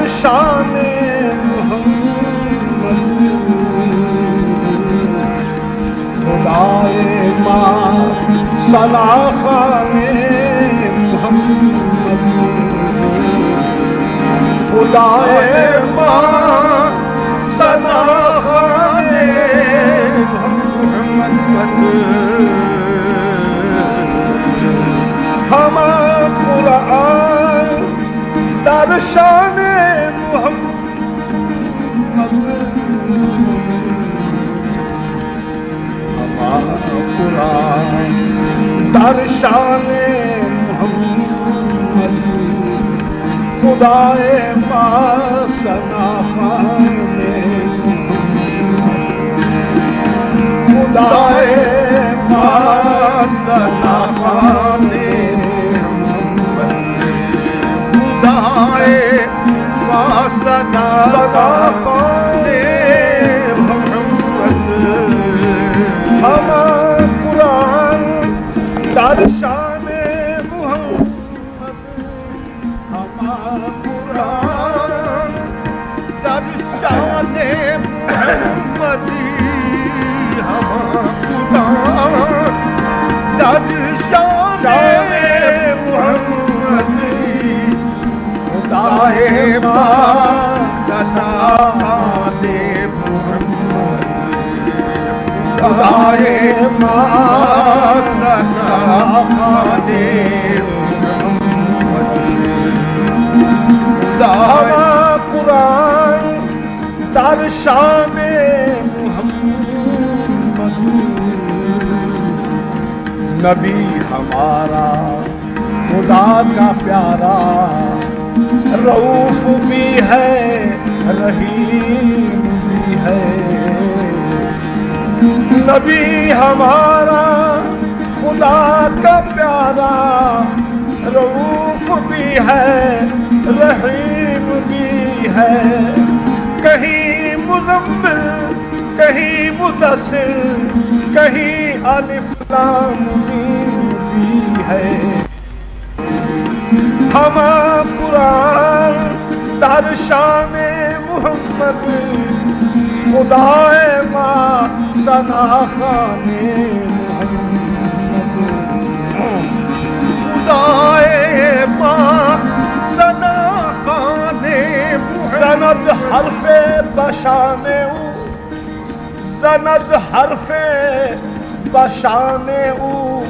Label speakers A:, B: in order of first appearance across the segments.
A: در شان محمد خدائے ماں ثنا خوان محمد خدائے ماں ثنا خوان محمد ہم قرآن در شان محمد قرآن در شان محمد خدائے ماں ثنا خوان خدائے ماں ثنا خوان خدائے ماں ثنا خوان ہم قرآن در شان محمد ہم قرآن در شان محمد ہم قرآن در شان محمد خدائے ماں ثنا خوان خدائے ماں ثنا خوان محمد قرآن در شان محمد نبی ہمارا خدا کا پیارا رؤوف بھی ہے رحیم بھی ہے نبی ہمارا خدا کا پیارا رؤوف بھی ہے رحیم بھی ہے کہیں مزمل کہیں مدثر کہیں الف لام میم بھی ہے ہم قرآن در شان محمد خدائے ماں ثنا خوان محمد خدائے ماں ثنا خوان سند حرف بشان او سند حرف بشان او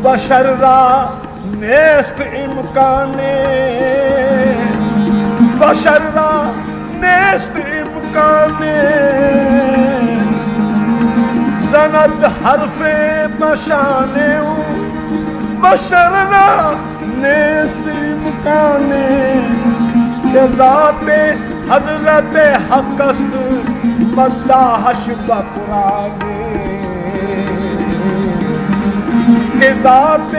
A: بشر را نیست امکان بشر را نیست امکان سند حرف بشان او بشر را نیست امکان کہ ذات حضرت حق است مداحش بقرآن کہ ذات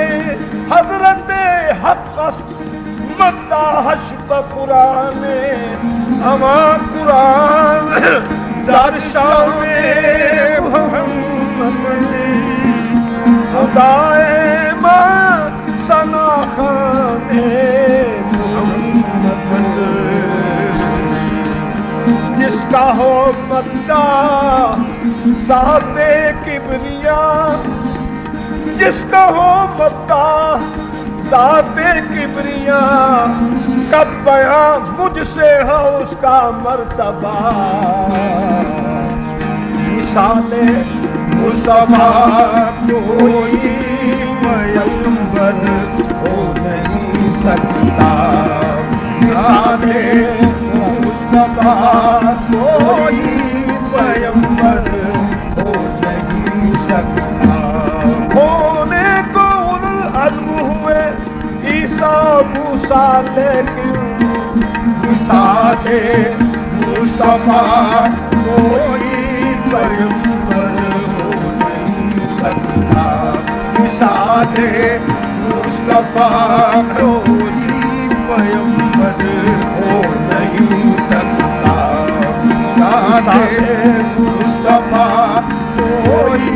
A: حضرت حق است مداحش بقرآن اما قرآن در شان محمد خدائے ماں ثنا خوان محمد جس کا ہو مداح ذات کبریا جس کا ہو مداح ذات کبریا کب بیاں مجھ سے ہو اس کا مرتبہ مثال مصطفیٰ کوئی پیغمبر ہو نہیں سکتا مثال مصطفیٰ کوئی پیغمبر ہو نہیں سکتا ہونے کو العزم ہوئے عیسیٰ موسیٰ لیکن مثال مصطفیٰ کوئی پیغمبر ہو نہیں سکتا مثال مصطفیٰ کوئی پیغمبر ہو نہیں سکتا مثال مصطفیٰ کوئی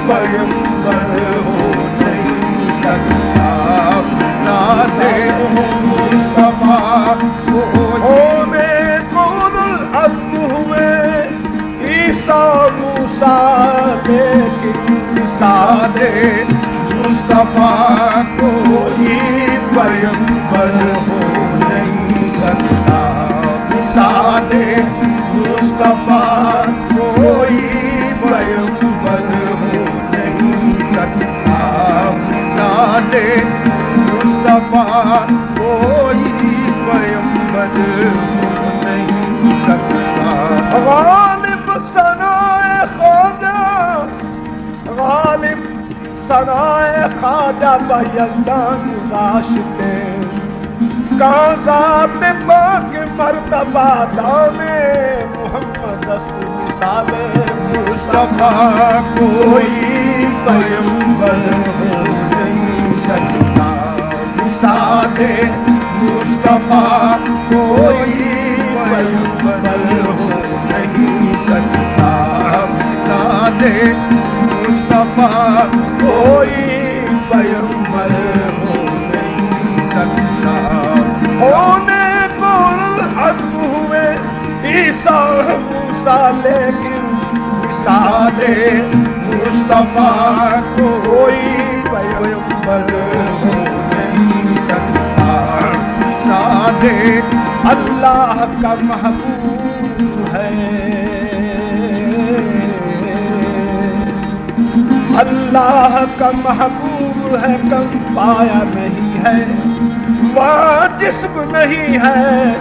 A: پیغمبر ہو نہیں سکتا مثال مصطفیٰ کوئی مثال مصطفیٰ کوئی پیغمبر ہو نہیں سکتا مثال مصطفیٰ کوئی پیغمبر ہو نہیں سکتا مثال مصطفیٰ کوئی پیغمبر ہو نہیں سکتا غالب ثنائے خواجہ غالب ثنائے خواجہ بایزدان راشتے کہاں ذات پاک مرتبہ دانے محمد است مثال مصطفیٰ کوئی پیغمبر ہو نہیں سکتا مثال مصطفیٰ کوئی پیغمبر ہو نہیں سکتا مثال مصطفیٰ کوئی پیغمبر ہو نہیں سکتا ہونے کو العزم ہوئے عیسیٰ موسیٰ لیکن مثال مصطفیٰ کوئی پیغمبر ہو نہیں سکتا مثال اللہ کا محبوب ہے اللہ کا محبوب ہے کم پایا نہیں ہے وہاں جسم نہیں ہے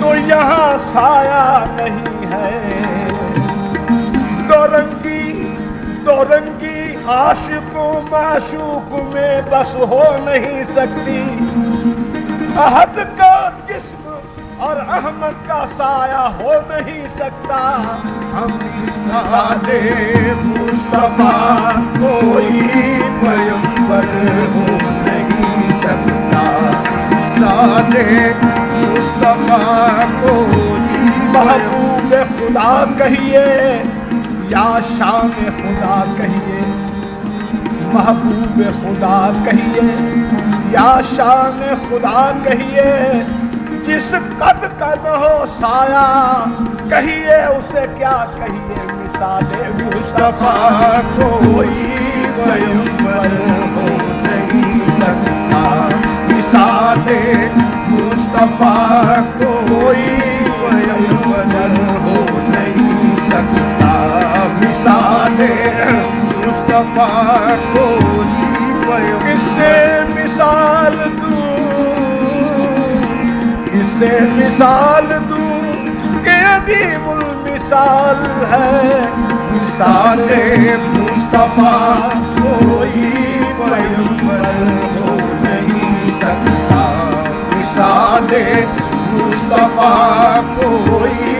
A: تو یہاں سایہ نہیں ہے دو رنگی عاشق و معشوق میں بس ہو نہیں سکتی احد کا جسم اور احمد کا سایہ ہو نہیں سکتا ہم مثال مصطفیٰ کوئی پیغمبر ہو نہیں سکتا مثال مصطفیٰ کوئی محبوب خدا کہیے یا شان خدا کہیے محبوب خدا کہیے یا شان خدا کہیے جس قد کا نہ ہو سایہ کہیے اسے کیا کہیے مثال مصطفیٰ کوئی پیغمبر ہو نہیں سکتا مثال مصطفیٰ کوئی پیغمبر ہو نہیں سکتا مثال مصطفیٰ کوئی کس سے مثال دوں سے مثال دوں کہ عظیم المثال ہے مثال مصطفیٰ کوئی پیغمبر ہو نہیں سکتا مثال مصطفیٰ کوئی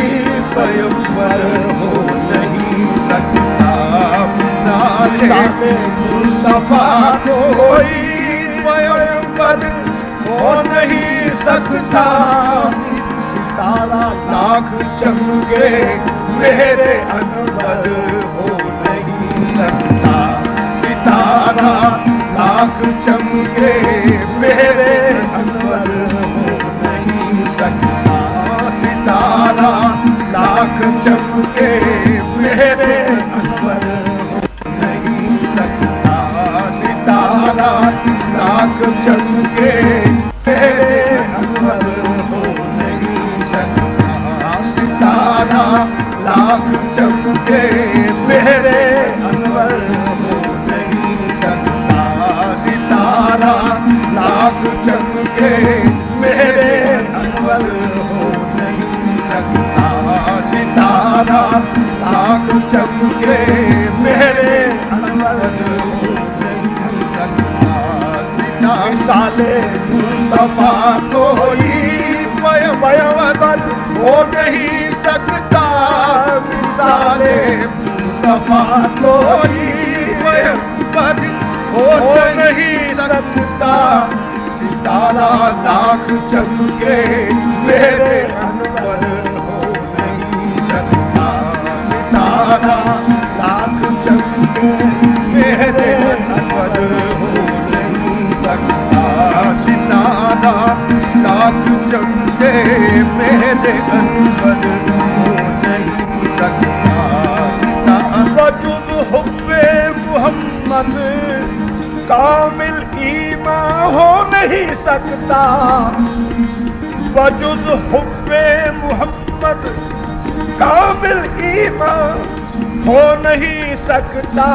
A: پیغمبر ہو نہیں سکتا مثال مصطفیٰ کوئی پیغمبر ہو نہیں سکتا ستارہ لاکھ چمکے میرے انور ہو نہیں سکتا ستارہ لاکھ چمکے میرے انور ہو نہیں سکتا ستارہ لاکھ چمکے میرے انور ہو نہیں سکتا ستارہ لاکھ چمکے میرے انور ہو نہیں سکتا ستارہ لاکھ چمکے میرے انور ہو نہیں سکتا ستارہ لاکھ چمکے میرے انور ہو نہیں سکتا ستارہ لاکھ چمکے میرے انور ہو نہیں سکتا مثال مصطفیٰ کوئی پیغمبر ہو نہیں سکتا مثال مصطفیٰ کوئی پیغمبر ہو نہیں سکتا ستارہ لاکھ چمکے میرے انور ہو نہیں سکتا ستارہ لاکھ چمکے میرے انور ہو نہیں سکتا ستارہ لاکھ چمکے میرے انور ہو نہیں سکتا وجود حب محمد فقط کامل ایمان ہو نہیں سکتا بجز حب محمد کامل ایمان ہو نہیں سکتا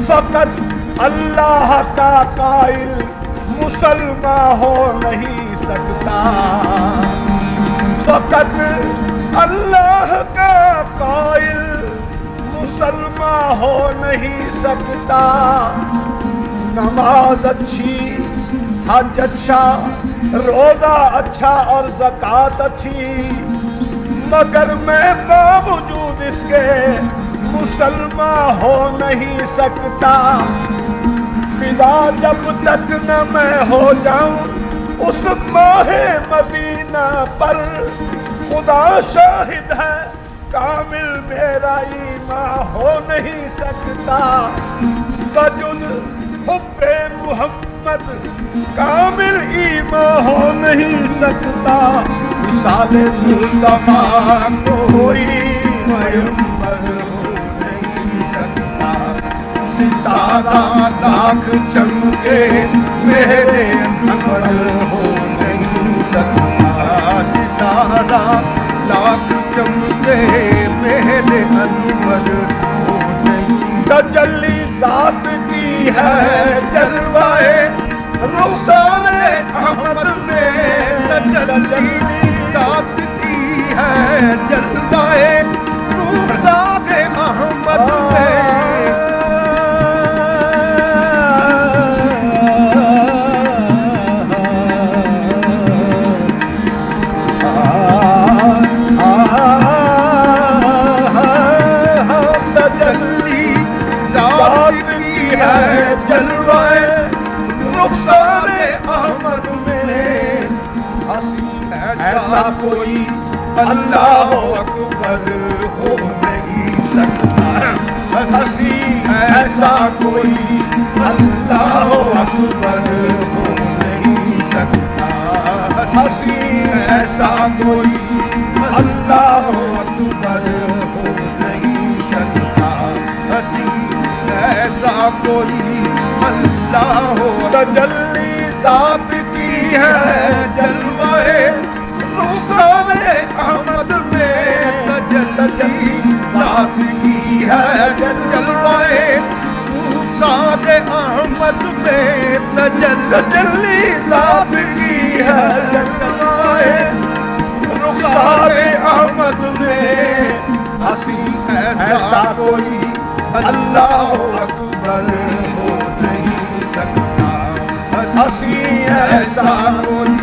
A: فقط اللہ کا قائل مسلمان ہو نہیں سکتا فقط اللہ کا قائل مسلمان ہو نہیں سکتا نماز اچھی حج اچھا روزہ اچھا اور زکوٰۃ اچھی مگر میں باوجود اس کے مسلمان ہو نہیں سکتا فدا جب تک نہ میں ہو جاؤں اس ماہ مدینہ پر خدا شاہد ہے کامل میرا ایمان ہو نہیں سکتا بجز حب محمد کامل ایمان ہو نہیں سکتا مثال مصطفیٰ کوئی پیغمبر ہو نہیں سکتا ستارہ لاکھ چمکے میرے انور ہو نہیں سکتا ستارہ لاکھ چمکے میرے انور ہو نہیں تجلی ذات کی ہے جلوائے رخسار احمد میں تجلی ذات کی ہے جلوائے رخسار احمد میں ایسا کوئی اللہ اکبر ہو نہیں سکتا ہنسی ایسا کوئی اللہ اکبر ہو نہیں سکتا ہنسی ایسا کوئی اللہ اکبر ہو نہیں سکتا ہنسی ایسا کوئی اللہ تجلی ذات کی ہے جلوائے رخسار احمد میں تجلی ذات کی ہے جلوائے رخسار احمد میں تجلی ذات کی ہے جلوائے رخسار احمد میں ہنسی ایسا کوئی اللہ اکبر ہو نہیں سکتا ہنسی ایسا کوئی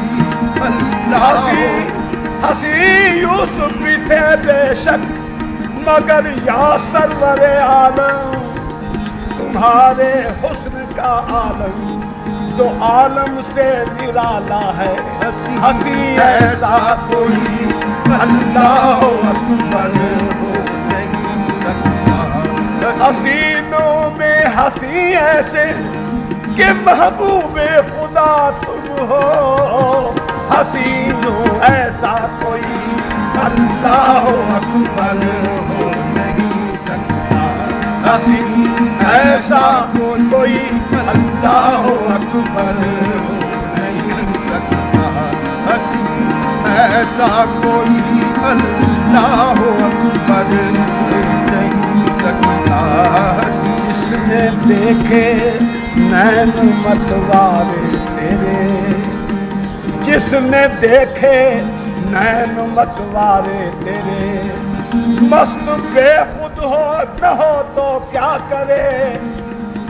A: ہنسی یوسف بھی تھے بے شک مگر یا سرور عالم تمہارے حسن کا عالم تو عالم سے نرالا ہے ہنسی ایسا کوئی اللہ اکبر ہو نہیں سکتا حسینوں میں ہنسی ایسے کہ محبوب خدا تم ہو حسینوں ایسا کوئی اللہ اکبر ہو نہیں سکتا حسین ایسا کوئی اللہ اکبر ہو نہیں سکتا حسین ایسا کوئی اللہ اکبر ہو نہیں سکتا جس نے دیکھے نین متوارے تیرے جس نے دیکھے نین متوارے تیرے مست بے خود ہو نہ ہو تو کیا کرے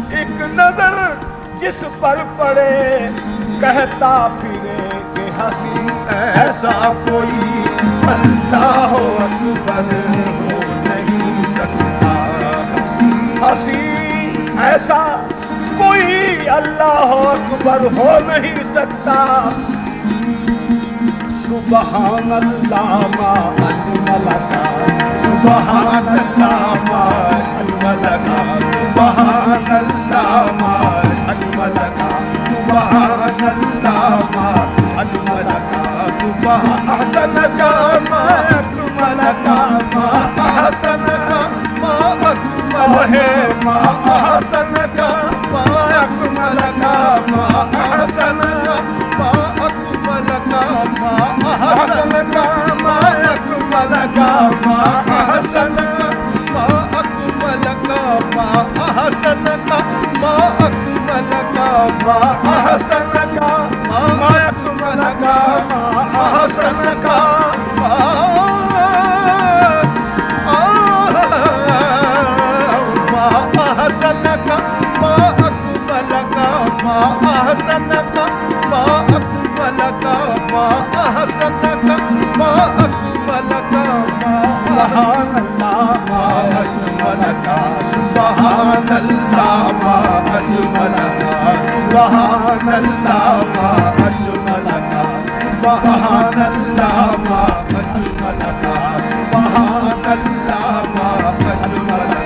A: ایک نظر جس پر پڑے کہتا پھرے کہ ہنسی ایسا کوئی اللہ اکبر ہو نہیں سکتا ہنسی ایسا کوئی اللہ اکبر ہو نہیں سکتا سبحان اللہ ما اجمل کا سبحان اللہ ما اجمل کا سبحان اللہ ما اجمل کا سبحان اللہ ما اجمل کا سبحان احسن کا ما اجمل کا ما احسن کا ما اجمل ہے ما أحسنك ما أكملك ما أحسنك ما أكملك ما أحسنك ما أكملك ما أحسنك ما أكملك ما أحسنك ما أكملك ما أحسنك ما أكملك ما أحسنك ما أحسنك ما أكملك ما أحسنك ما أكملك ما أحسنك ما أكملك سبحان الله ما أجملك سبحان الله ما أجملك سبحان الله ما أجملك سبحان الله ما أجملك سبحان الله ما أجملك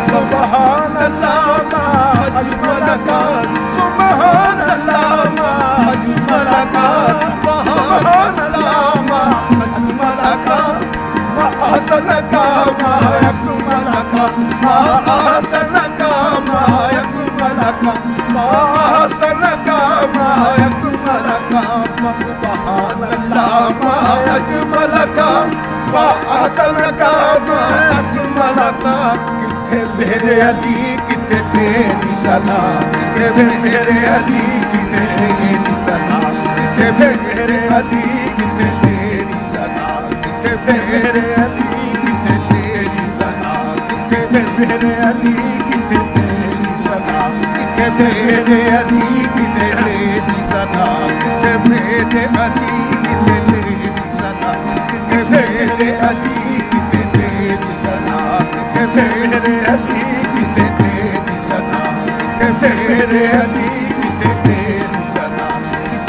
A: سبحان الله ما أجملك سبحان الله ما أجملك سبحان الله ما أجملك ما أحسنك ما يكملك ما أحسنك ما يكملك ما أحسنك ما يكملك سبحان الله ما يكملك ما أحسنك ما يكملك میرے علی کتے تیری سنا میرے علی کتے تیری سنا میرے علی کتے تیری سنا میرے علی کتے تیری سنا میرے علی کتے تیری سنا میرے علی کتے تیری سنا میرے علی کتے تیری سنا میرے علی کتے تیری سنا میرے علی کتے تیری سنا میرے علی کتے تیری سنا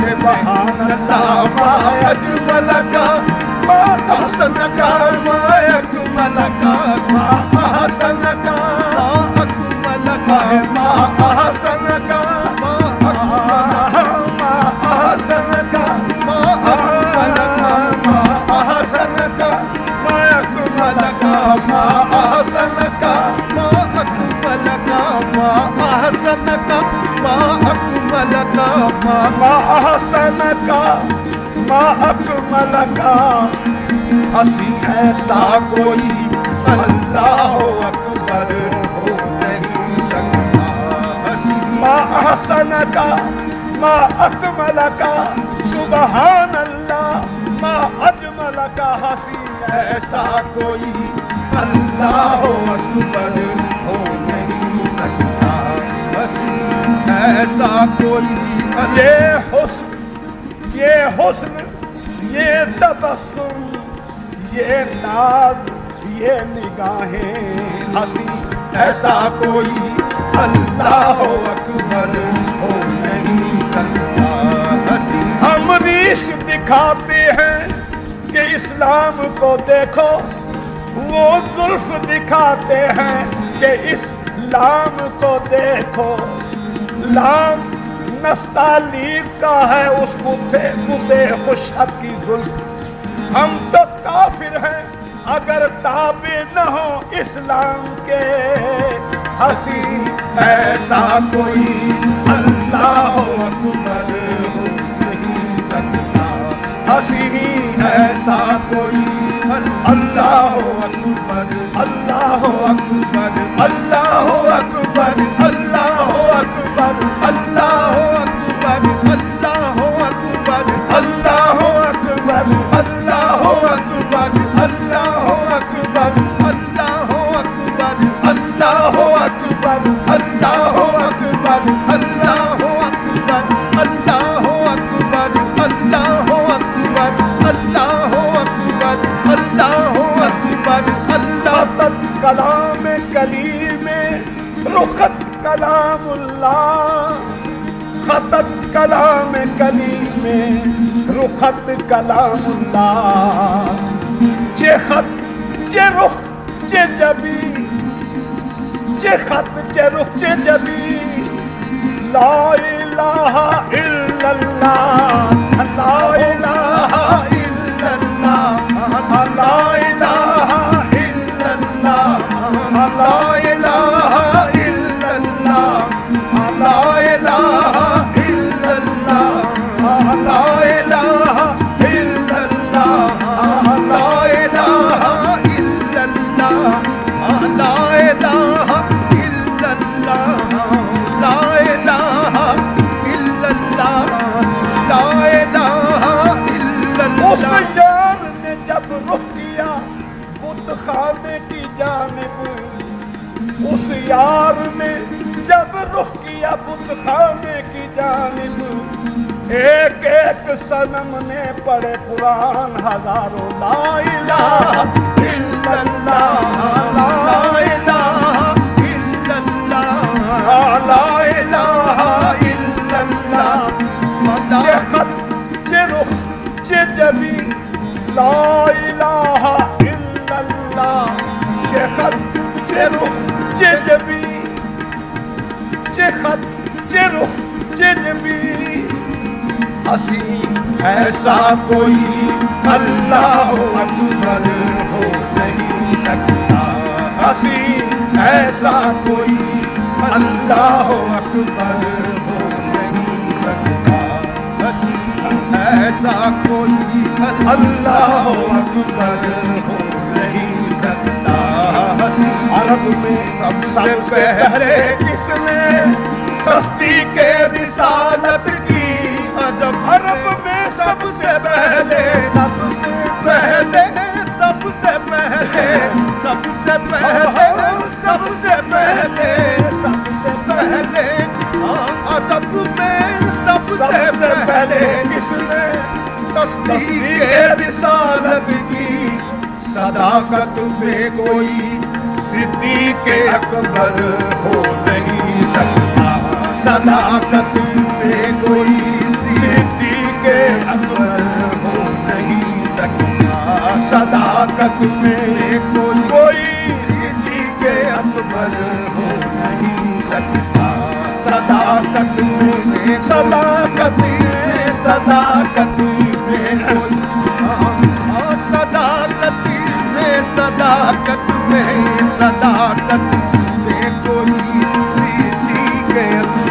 A: سبحان اللہ ما أجملك ما أحسنك ما أكملك ما أحسنك ما أكملك ما أحسنك ما أحسنك ما أكملك ما أحسنك ما أكملك ما أحسنك ما أكملك ما أحسنك ما أكملك ما أحسنك ما أكملك ہنسی ایسا کوئی اللہ اکبر ہو نہیں سکتا ہنسی ما أحسنك ما أكملك سبحان اللہ ما أجملك ہنسی ایسا کوئی اللہ اکبر ہو نہیں سکتا ہنسی ایسا کوئی یہ حسن یہ تبسم یہ ناز یہ نگاہیں ہنسی ایسا کوئی اللہ اکبر ہو نہیں سکتا ہنسی ہم ریش دکھاتے ہیں کہ اسلام کو دیکھو وہ زلف دکھاتے ہیں کہ اسلام کو دیکھو لام نستعلیق کا ہے اس بتے خوشحد کی زلف ہم تو کافر ہیں اگر تابع نہ ہو اسلام کے ہنسی ایسا کوئی اللہ اکبر ہو نہیں سکتا ہنسی ایسا کوئی اللہ اکبر اللہ اکبر اللہ اکبر اللہ اکبر اللہ اکبر اللہ اکبر اللہ اکبر اللہ اکبر اللہ اکبر اللہ اکبر اللہ اکبر اللہ اکبر اللہ اکبر اللہ اکبر اللہ اکبر اللہ اکبر اللہ اکبر اللہ تت کلام کلیم رخت کلام اللہ خطت کلام کلیم رخت کلام اللہ چے خط چے رخ چے جبی چے خط چے رخ چے جبی لا الہ الا اللہ لا الہ الا اللہ لا الہ الا اللہ لا الہ ایک ایک صنم نے پڑھے قرآن ہزاروں لا الہ الا اللہ لا الہ الا اللہ لا الہ الا اللہ چہ خط چہ رخ چہ جبی لا الہ الا اللہ چہ خط چہ رخ چہ جبی چہ خط چہ رخ چہ جبی ہسی ایسا کوئی اللہ اکبر ہو نہیں سکتا ہسی ایسا کوئی اللہ اکبر ہو نہیں سکتا ہسی ایسا کوئی اللہ اکبر ہو نہیں سکتا ہسی عرب میں سب سے پہلے کس نے تصدیق رسالت کی عرب میں سب سے پہلے سب سے پہلے سب سے پہلے سب سے پہلے سب سے پہلے سب سے پہلے عرب میں سب سے پہلے کس نے تصدیق رسالت کی صداقت میں کوئی صدیق اکبر ہو نہیں سکتا صداقت میں کوئی صدیق اکبر ہو نہیں سکتا صداقت میں کوئی صدیق اکبر ہو نہیں سکتا صداقت میں صداقت میں صداقت میں کوئی صداقت میں صداقت میں صداقت میں کوئی صدیق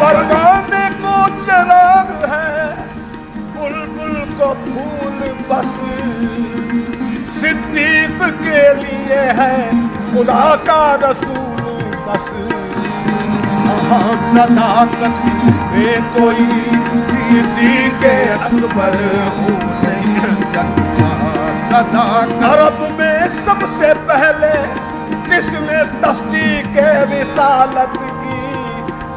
A: پروانے کو چراغ ہے بلبل کو پھول بس صدیق کے لیے ہے خدا کا رسول بس صداقت میں کوئی صدیق اکبر ہو نہیں سکتا صداقت عرب میں سب سے پہلے کس نے تصدیق رسالت کی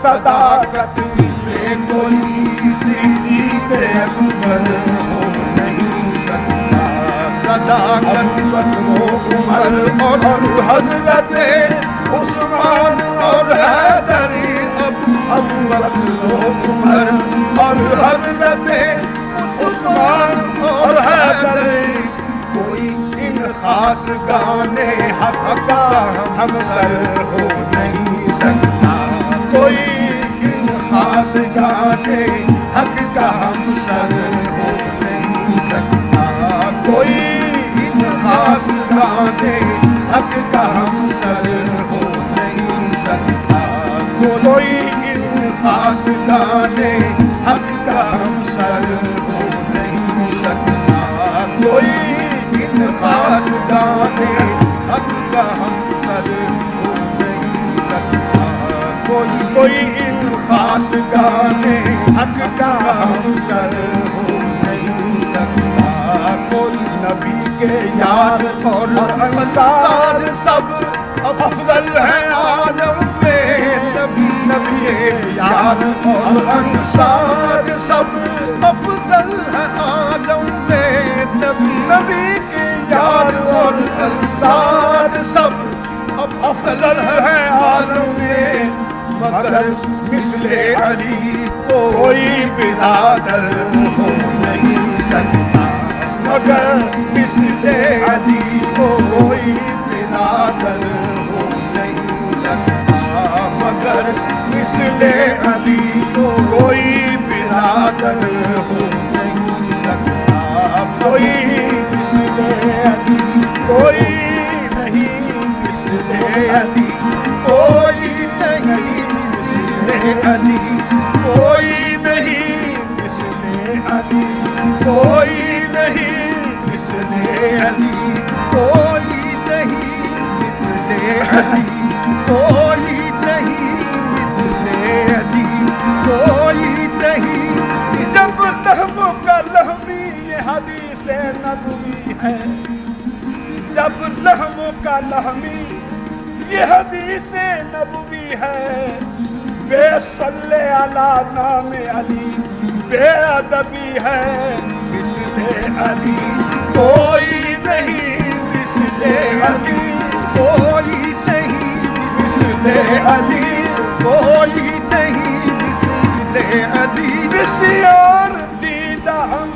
A: صداقت میں کوئی صدیق اکبر ہو نہیں سکتا صداقت عمر اور حضرت عثمان اور حیدر ابو بکر و عمر اور حضرت عثمان اور حیدر کوئی ان خاص گانے حق کا ہم سر ہو نہیں سکتا کوئی ان خاص گانے حق کا ہم سر ہو نہیں سکتا کوئی ان خاص گانے حق کا ہم سر ہو نہیں سکتا کوئی ان خاص گانے حق کا ہم سر ہو نہیں سکتا کوئی ان خاص گانے حق کا ہم سر ہو نہیں سکتا کوئی ان خاص گانے حق کا ہم سر ہو نہیں سکتا کوئی نبی کے یار اور انصار سب افضل ہیں عالم میں نبی یار اور انصار سب افضل ہیں عالم میں نبی کے یار اور انصار سب افضل ہیں عالم میں مگر مثل علی کوئی برادر ہو نہیں سکتا مگر مثل علی کوئی برادر ہو نہیں سکتا مگر مثل علی کوئی برادر ہو نہیں سکتا کوئی مثل علی کوئی نہیں مثل علی کوئی نہیں مثل علی کوئی نہیں مثل علی کوئی نہیں مثل علی کوئی نہیں مثل علی کوئی نہیں مثل علی کوئی نہیں جب لہم کا لہمی یہ حدیث نبوی ہے جب لہم کا لہمی یہ حدیث نبوی ہے بے صلی علی نام علی بے ادبی ہے مثل علی کوئی نہیں، مثل علی کوئی نہیں، مثل علی کوئی نہیں، مثل علی بسیار دیدہ ہم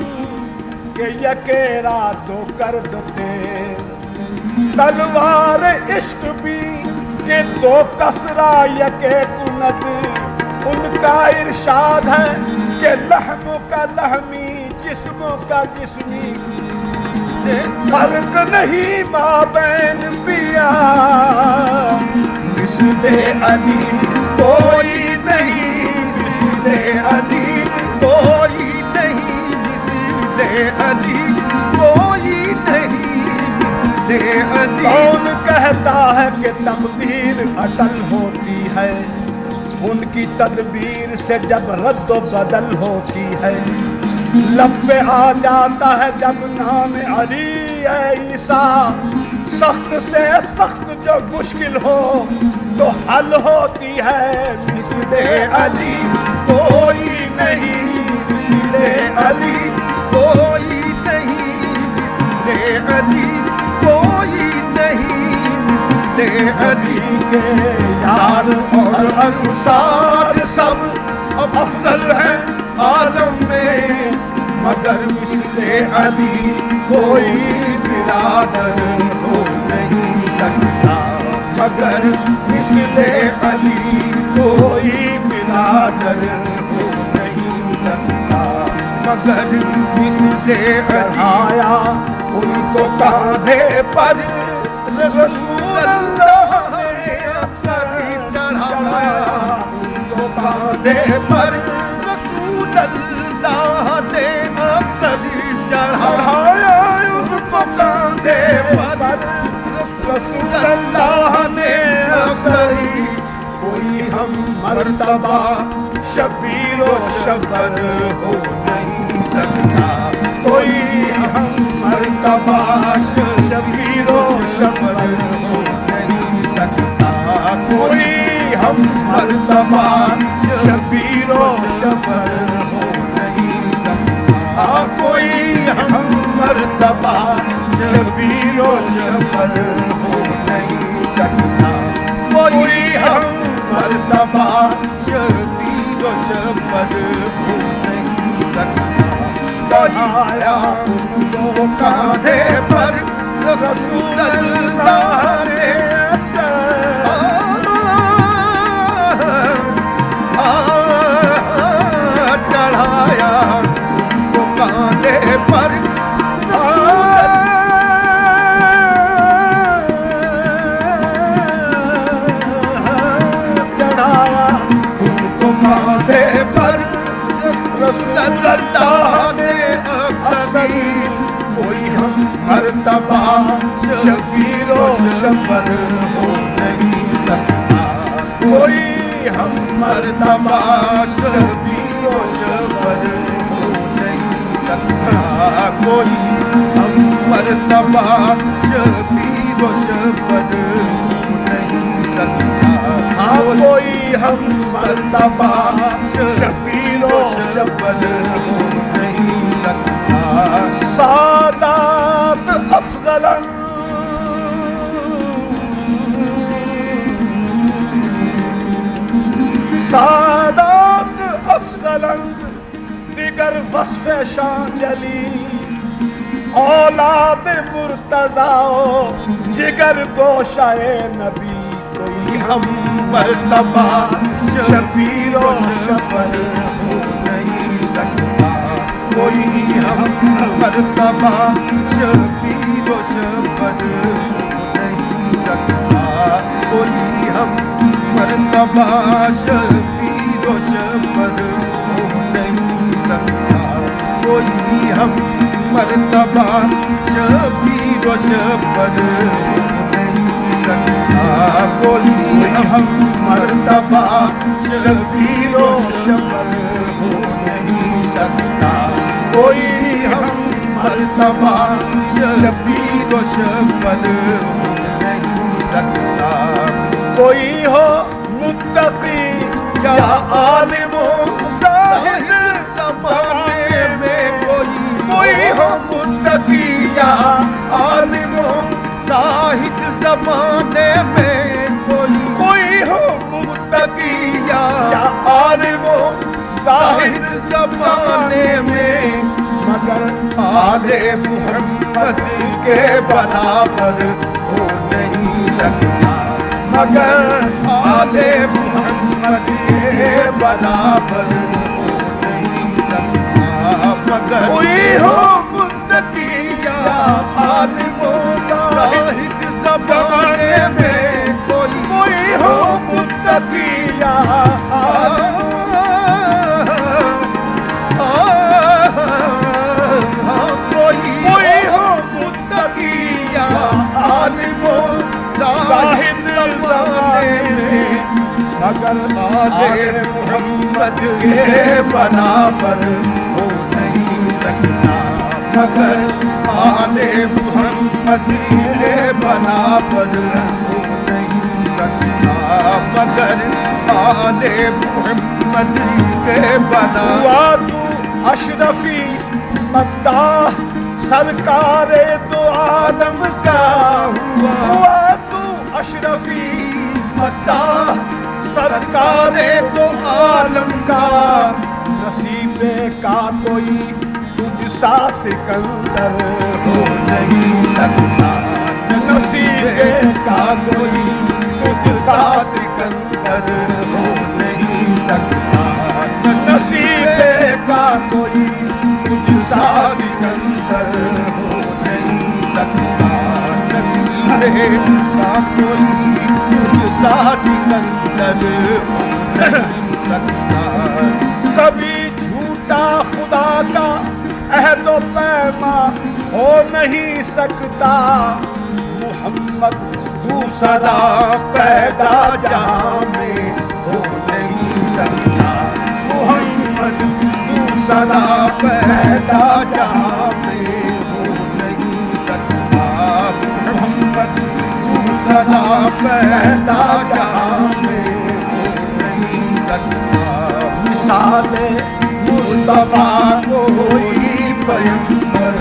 A: کہ یکیرا دو کر دتے تلوار عشق بھی کہ دو کسرا یکے کند، ان کا ارشاد ہے کہ لحم کا لحمی جسم کا جسمی، فرق نہیں مابین پیا مثل علی کوئی نہیں، مثل علی کوئی نہیں، مثل علی کوئی نہیں، مثل علی کون کہتا ہے کہ تقدیر اٹل ہوتی ہے، ان کی تدبیر سے جب رد و بدل ہوتی ہے، لب پہ آ جاتا ہے جب نام علی ہے عیسیٰ، سخت سے سخت جو مشکل ہو تو حل ہوتی ہے مثل علی کوئی نہیں، مثل علی کوئی نہیں، مثل علی کوئی نہیں، مثل علی کے یار اور انصار سب افضل ہیں عالم میں، مگر مثل علی کوئی برادر ہو نہیں سکتا، مگر مثل علی کوئی برادر ہو نہیں سکتا، مگر مثل چڑھایا ان کو کاندھے پر رسول اللہ نے اکثر چڑھایا، ان کو کاندھے پر رسول اللہ نے اکثر چڑھایا، ان کو کاندھے پر رسول اللہ نے اکثر، کوئی ہم مرتبہ شبیر و شبر ہو نہیں سکتا، کوئی ہم مرتبہ شبیر و شبر ہو نہیں سکتا، کوئی ہم مرتبہ شبیر و شبر ہو نہیں سکتا، کوئی ہم مرتبہ شبیر و شبر ہو نہیں سکتا، کوئی ہم مرتبہ شبیر و شبر ہو نہیں سکتا، چڑھایا ان کو کاندھے پر رسول اللہ نے اکثر، چڑھایا ان کو کاندھے پر چڑھایا ان کو کاندھے پر رسول اللہ نے اکثر، کوئی ہم مرتبہ شبیر و شبر ہو نہیں سکتا، کوئی ہم مرتبہ شبیر و شبر ہو نہیں سکتا، کوئی ہم مرتبہ شبیر و شبر ہو نہیں سکتا، کوئی ہم مرتبہ شبیر و شبر ہو نہیں سکتا، سادات افضلاً سادات افضلاً دیگر وصف شان جلی، اولاد مرتضیٰ جگر گوشہ نبی، کوئی ہم مرتبہ شبیر و شبر ہو نہیں سکتا، کوئی ہم مرتبہ شبیر و شبر ہو نہیں سکتا، کوئی ہم مرتبہ شبیر و شبر ہو نہیں سکتا، کوئی ہم مرتبہ شبیر و شبر ہو نہیں سکتا، کوئی ہم مرتبہ شبیر و شبر ہو نہیں سکتا، کوئی ہم مرتبہ شبیر و شبر ہو نہیں سکتا، کوئی ہو متقی یا عالم و زاہد یا عالم و زاہد زمانے میں کوئی ہو متقی یا عالم و زاہد زمانے میں مگر آل محمد کے برابر ہو نہیں سکتا، مگر آل محمد کے برابر ہو نہیں سکتا، مگر کوئی ہو متقی یا عالم و زاہد زمانے میں کوئی ہو متقی یا عالم زاہد زمانے میں مگر آل محمد کے برابر ہو نہیں سکتا، مگر آل محمد کے برابر ہو نہیں سکتا، مگر آل محمد کے برابر تو اشرفی مداح سرکار دو عالم کا ہوا تو اشرفی مداح سرکار دو عالم کا، نصیب کا کوئی تجھ سا سکندر ہو نہیں سکتا، نصیب کا کوئی تجھ سا سکندر ہو نہیں سکتا، نصیب کا کوئی تجھ سا سکندر ہو نہیں سکتا، نصیب کا کوئی تجھ سا سکندر ہو نہیں سکتا، کبھی جھوٹا خدا کا عہد و پیما ہو نہیں سکتا، محمد دوسرا پیدا جہاں میں ہو نہیں سکتا، محمد دوسرا پیدا جہاں میں ہو نہیں سکتا، محمد دوسرا پیدا جہاں میں ہو نہیں سکتا، مثال مصطفیٰ کوئی پیغمبر